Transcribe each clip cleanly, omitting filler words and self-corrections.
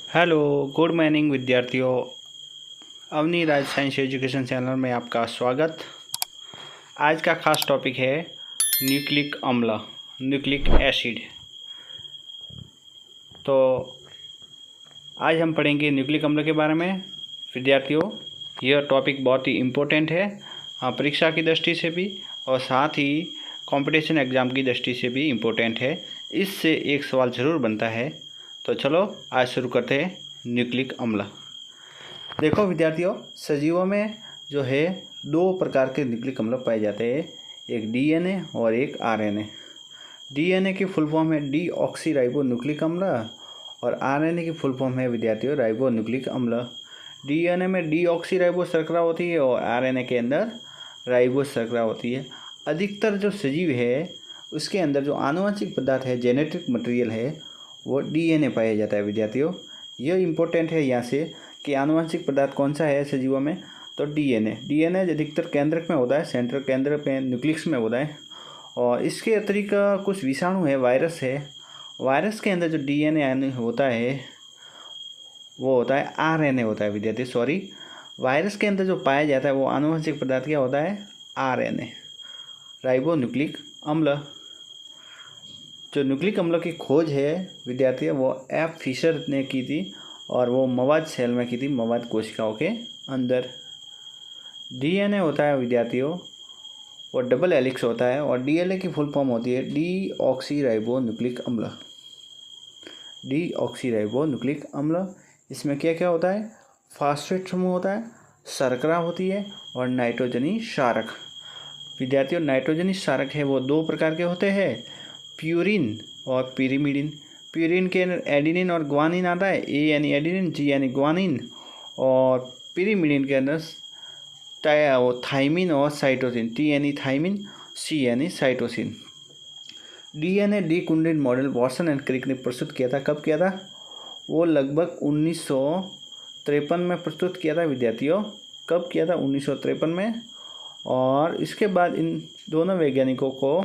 Hello, good morning विद्यार्थियों। अवनी राज science education channel में आपका स्वागत। आज का खास टॉपिक है न्यूक्लिक अम्ल, न्यूक्लिक एसिड। तो आज हम पढ़ेंगे न्यूक्लिक अम्ल के बारे में। विद्यार्थियों, यह टॉपिक बहुत ही इम्पोर्टेंट है परीक्षा की दृष्टि से भी और साथ ही कंपटीशन एग्ज़ाम की दृष्टि से भी इम्पोर्टेंट है। इससे एक सवाल ज़रूर बनता है। तो चलो आज शुरू करते हैं न्यूक्लिक अम्ल। देखो विद्यार्थियों, सजीवों में जो है दो प्रकार के न्यूक्लिक अम्ल पाए जाते हैं, एक डीएनए और एक आरएनए। डीएनए की फुल फॉर्म है डीऑक्सी न्यूक्लिक अम्ल और आरएनए की फुल फॉर्म है विद्यार्थियों राइबो न्यूक्लिक अम्ल। डीएनए में डीऑक्सी शर्करा होती है और आरएनए के अंदर राइबो शर्करा होती है। अधिकतर जो सजीव है उसके अंदर जो आनुवंशिक पदार्थ है, जेनेटिक मटेरियल है, वो डीएनए पाया जाता है। विद्यार्थियों, यह इम्पोर्टेंट है यहाँ से कि आनुवंशिक पदार्थ कौन सा है सजीवों में, तो डीएनए अधिकतर केंद्रक में होता है, सेंट्रल केंद्र में न्यूक्लियस में होता है। और इसके अतिरिक्त कुछ विषाणु है, वायरस है। वायरस के अंदर जो डीएनए होता है वो होता है आरएनए होता है। विद्यार्थी वायरस के अंदर जो पाया जाता है वो आनुवंशिक पदार्थ क्या होता है, आरएनए, राइबो न्यूक्लिक अम्ल। जो न्यूक्लिक अम्ल की खोज है विद्यार्थी वो एफ फिशर ने की थी और वो मवाद सेल में की थी, मवाद कोशिकाओं के अंदर। डीएनए होता है विद्यार्थियों वो डबल हेलिक्स होता है और डीएलए की फुल फॉर्म होती है डीऑक्सी राइबो न्यूक्लिक अम्ल। डीऑक्सी राइबो न्यूक्लिक अम्ल, इसमें क्या क्या होता है, फास्फेट समूह होता है, शर्करा होती है और नाइट्रोजनी क्षारक। विद्यार्थियों, नाइट्रोजनी क्षारक है वो दो प्रकार के होते हैं, प्यूरिन और पिरिमिडिन। प्यूरिन के अंदर एडिनिन और ग्वानिन आता है, ए यानी एडिनिन, जी यानी ग्वानिन। और पिरिमिडिन के अंदर थाइमिन और साइटोसिन, टी यानी थाइमिन, सी यानी साइटोसिन। डीएनए डीकुंडित मॉडल वॉटसन एंड क्रिक ने प्रस्तुत किया था। कब किया था? वो लगभग 1953 में प्रस्तुत किया था विद्यार्थियों। कब किया था? 1953 में। और इसके बाद इन दोनों वैज्ञानिकों को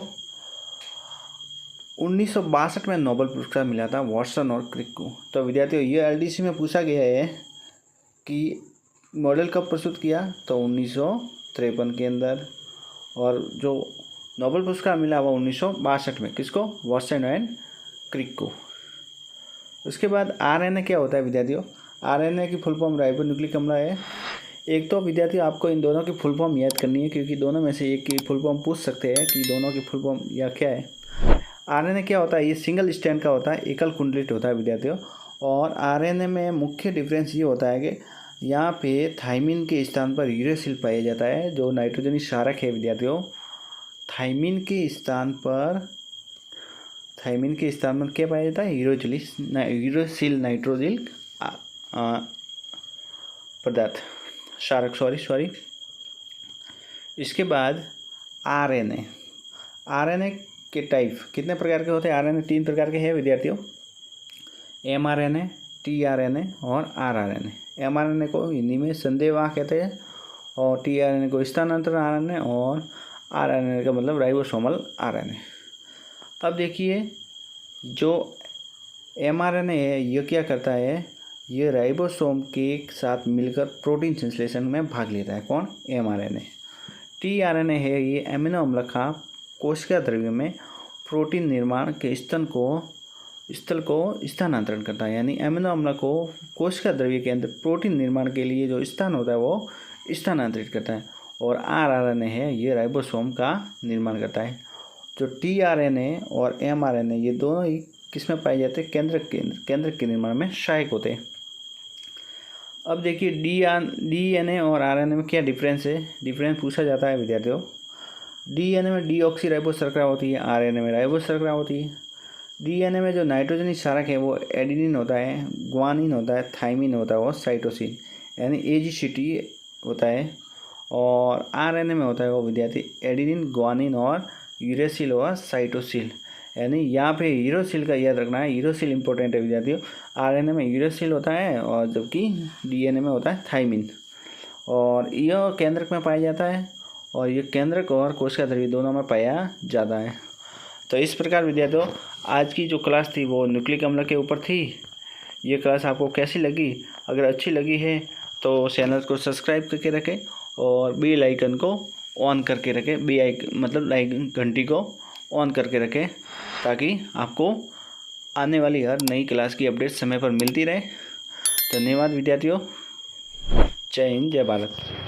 1962 में नोबेल पुरस्कार मिला था, वॉटसन और क्रिक को। तो विद्यार्थियों, ये एलडीसी में पूछा गया है कि मॉडल कब प्रस्तुत किया, तो 1953 के अंदर। और जो नोबेल पुरस्कार मिला वो 1962 में, किसको? वॉटसन एंड क्रिक को। उसके बाद आरएनए क्या होता है विद्यार्थियों? आरएनए की फुल फॉर्म राइबो न्यूक्लिक अम्ल है। एक तो विद्यार्थियों आपको इन दोनों की फुल फॉर्म याद करनी है, क्योंकि दोनों में से एक की फुल फॉर्म पूछ सकते हैं कि दोनों की फुल फॉर्म या क्या है। आरएनए क्या होता है? ये सिंगल स्ट्रैंड का होता है, एकल कुंडलित होता है विद्यार्थियों। और आरएनए में मुख्य डिफरेंस ये होता है कि यहाँ पे थाइमिन के स्थान पर यूरेसिल पाया जाता है, जो नाइट्रोजनी क्षारक है विद्यार्थियों। थाइमिन के स्थान पर क्या पाया जाता है? यूरेसिल नाइट्रोजिल पदार्थ, क्षारक, सॉरी। इसके बाद आरएनए के टाइप कितने प्रकार के होते हैं? आरएनए 3 प्रकार के हैं विद्यार्थियों, एमआरएनए, टीआरएनए और आरआरएनए। एमआरएनए को हिंदी में संदेहवाह कहते हैं और टीआरएनए को स्थानांतरण आरएनए और आरआरएनए का मतलब राइबोसोमल आरएनए। अब देखिए, जो एमआरएनए है ये क्या करता है, ये राइबोसोम के साथ मिलकर प्रोटीन संश्लेषण में भाग लेता है। कौन? एमआरएनए। टीआरएनए है ये एमिनो अम्ल का कोशिका द्रव्य में प्रोटीन निर्माण के स्थल को स्थानांतरण करता है, यानी एमिनो अम्ल को कोशिका द्रव्य के अंदर प्रोटीन निर्माण के लिए जो स्थान होता है वो स्थानांतरित करता है। और आरआरएनए है ये राइबोसोम का निर्माण करता है। जो टीआरएनए और एमआरएनए ये दोनों ही किसमें पाए जाते हैं? केंद्रक के निर्माण में सहायक होते हैं। अब देखिए, डीएनए और आरएनए में क्या डिफरेंस है? डिफरेंस पूछा जाता है विद्यार्थियों। डीएनए में डीऑक्सी राइबो शर्करा होती है, आरएनए में राइबो शर्करा होती है। डीएनए में जो नाइट्रोजनी क्षारक है वो एडिनिन होता है, ग्वानिन होता है, थाइमिन होता है और साइटोसिन यानी एजीसीटी होता है। और आरएनए में होता है वो विद्यार्थी एडिनिन, ग्वानिन और यूरेसिल और साइटोसिल, यानी यहाँ पे यूरेसिल का याद रखना है। यूरेसिल इंपॉर्टेंट है विद्यार्थियों। आरएनए में यूरेसिल होता है और जबकि डीएनए में होता है थाइमिन। और यह केंद्रक में पाया जाता है और ये केंद्रक और कोशिका द्रव्य दोनों में पाया जाता है। तो इस प्रकार विद्यार्थियों आज की जो क्लास थी वो न्यूक्लिक अम्ल के ऊपर थी। ये क्लास आपको कैसी लगी? अगर अच्छी लगी है तो चैनल को सब्सक्राइब करके रखें और बेल आइकन को ऑन करके रखें, लाइक घंटी को ऑन करके रखें, ताकि आपको आने वाली हर नई क्लास की अपडेट समय पर मिलती रहे। धन्यवाद विद्यार्थियों। जय हिंद, जय भारत।